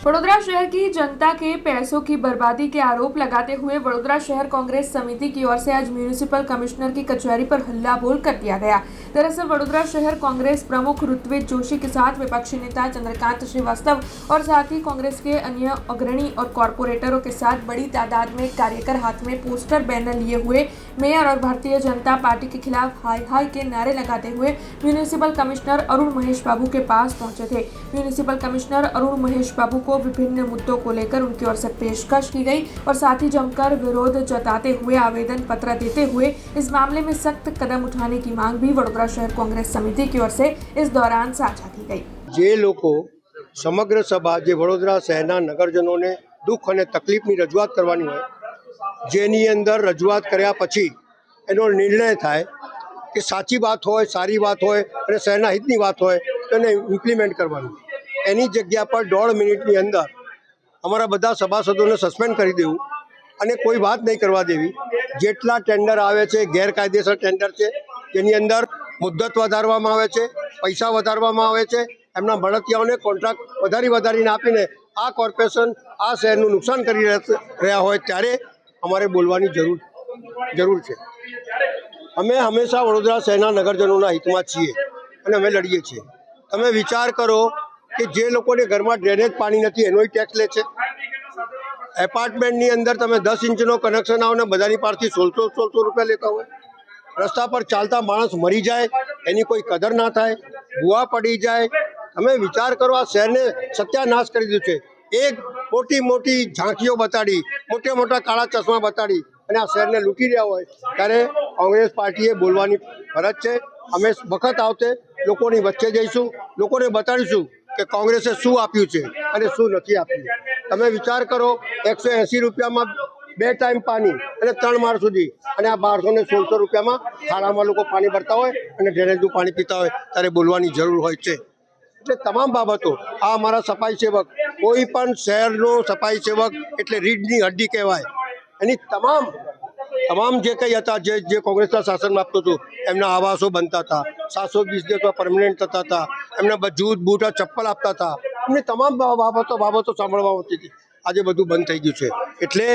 वडोदरा शहर की जनता के पैसों की बर्बादी के आरोप लगाते हुए वडोदरा शहर कांग्रेस समिति की ओर से आज म्यूनिसिपल कमिश्नर की कचहरी पर हल्ला बोल कर दिया गया। दरअसल वडोदरा शहर कांग्रेस प्रमुख ऋत्विज जोशी के साथ विपक्षी नेता चंद्रकांत श्रीवास्तव और साथ ही कांग्रेस के अन्य अग्रणी और कॉरपोरेटरों के साथ बड़ी तादाद में कार्यकर हाथ में पोस्टर बैनर लिए हुए मेयर और भारतीय जनता पार्टी के खिलाफ हाय हाय के नारे लगाते हुए म्यूनिसिपल कमिश्नर अरुण महेश बाबू के पास पहुंचे थे। म्यूनिसिपल कमिश्नर अरुण महेश बाबू को विभिन्न मुद्दों को लेकर उनकी ओर से पेशकश की गई और साथ ही जमकर विरोध जताते हुए आवेदन पत्र देते हुए इस मामले में सख्त कदम उठाने की मांग भी वडोदरा शहर कांग्रेस समिति की ओर से इस दौरान साझा की गई। जे लोको समग्र सभा जे वडोदरा शहरना नगरजनोने दुख અને તકલીફની રજૂઆત કરવાની હોય, જેની અંદર રજૂઆત કર્યા પછી એનો નિર્ણય થાય કે સાચી વાત હોય, સારી વાત હોય અને શહેરના હિતની વાત હોય તો એને ઇમ્પ્લિમેન્ટ કરવાનું। એની જગ્યા પર 1.5 મિનિટની અંદર અમારા બધા સભાસદોને સસ્પેન્ડ કરી દેવું અને કોઈ વાત નહીં કરવા દેવી। જેટલા ટેન્ડર આવે છે ગેરકાયદેસર ટેન્ડર છે, જેની અંદર મુદ્દત વધારવામાં આવે છે, પૈસા વધારવામાં આવે છે, એમના મળતિયાઓને કોન્ટ્રાક્ટ વધારીને આપીને આ કોર્પોરેશન આ શહેરનું નુકસાન કરી રહ્યા હોય ત્યારે અમારે બોલવાની જરૂર છે। અમે હંમેશા વડોદરા શહેરના નગરજનોના હિતમાં છીએ અને અમે લડીએ છીએ। તમે વિચાર કરો કે જે લોકોને ઘરમાં ડ્રેનેજ પાણી નથી એનોય ટેક્સ લે છે। એપાર્ટમેન્ટની અંદર તમે 10 ઇંચનો કનેક્શન આવો ને બધાની પાસેથી 1600 રૂપિયા લેતા હોય। રસ્તા પર ચાલતા માણસ મરી જાય એની કોઈ કદર ના થાય, ભૂવા પડી જાય। તમે વિચાર કરો, આ શહેરને સત્યાનાશ કરી દીધું છે। એક મોટી ઝાંખીઓ બતાડી, મોટા કાળા ચશ્મા બતાડી અને આ શહેરને લૂંટી રહ્યા હોય ત્યારે કોંગ્રેસ પાર્ટીએ બોલવાની ફરજ છે। અમે વખત આવતે લોકોની વચ્ચે જઈશું, લોકોને બતાડીશું કે કોંગ્રેસે શું આપ્યું છે અને શું નથી આપ્યું। તમે વિચાર કરો, 180 રૂપિયામાં 2 ટાઈમ પાણી અને 3 માળ સુધી અને આ 1216 રૂપિયામાં ખાડામાં લોકો પાણી ભરતા હોય અને ડ્રેનેજનું પાણી પીતા હોય ત્યારે બોલવાની જરૂર હોય છે। એટલે તમામ બાબતો આ અમારા સફાઈ સેવક, કોઈ પણ શહેરનો સફાઈ સેવક એટલે રીઢની હડ્ડી કહેવાય। એની તમામ જે કંઈ હતા, જે કોંગ્રેસના શાસનમાં આપતું હતું, એમના આવાસો બનતા હતા, 720 દિવસમાં પરમનન્ટ થતા હતા, એમને જૂત બૂટ ચપ્પલ આપતા હતા, એમની તમામ બાબતો સાંભળવા આવતી હતી। આજે બધું બંધ થઈ ગયું છે। એટલે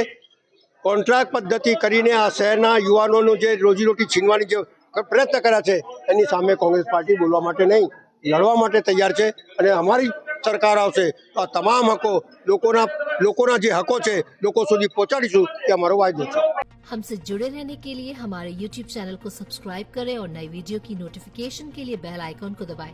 કોન્ટ્રાક્ટ પદ્ધતિ કરીને આ શહેરના યુવાનોનું જે રોજીરોટી છીનવાની જે પ્રયત્ન કર્યા છે એની સામે કોંગ્રેસ પાર્ટી બોલવા માટે નહીં, લડવા માટે તૈયાર છે। અને અમારી સરકાર આવશે તો આ તમામ હકો લોકોના જે હકો છે લોકો સુધી પહોંચાડીશું એ અમારો વાયદો છે। हमसे जुड़े रहने के लिए हमारे YouTube चैनल को सब्सक्राइब करें और नई वीडियो की नोटिफिकेशन के लिए बेल आइकॉन को दबाएं।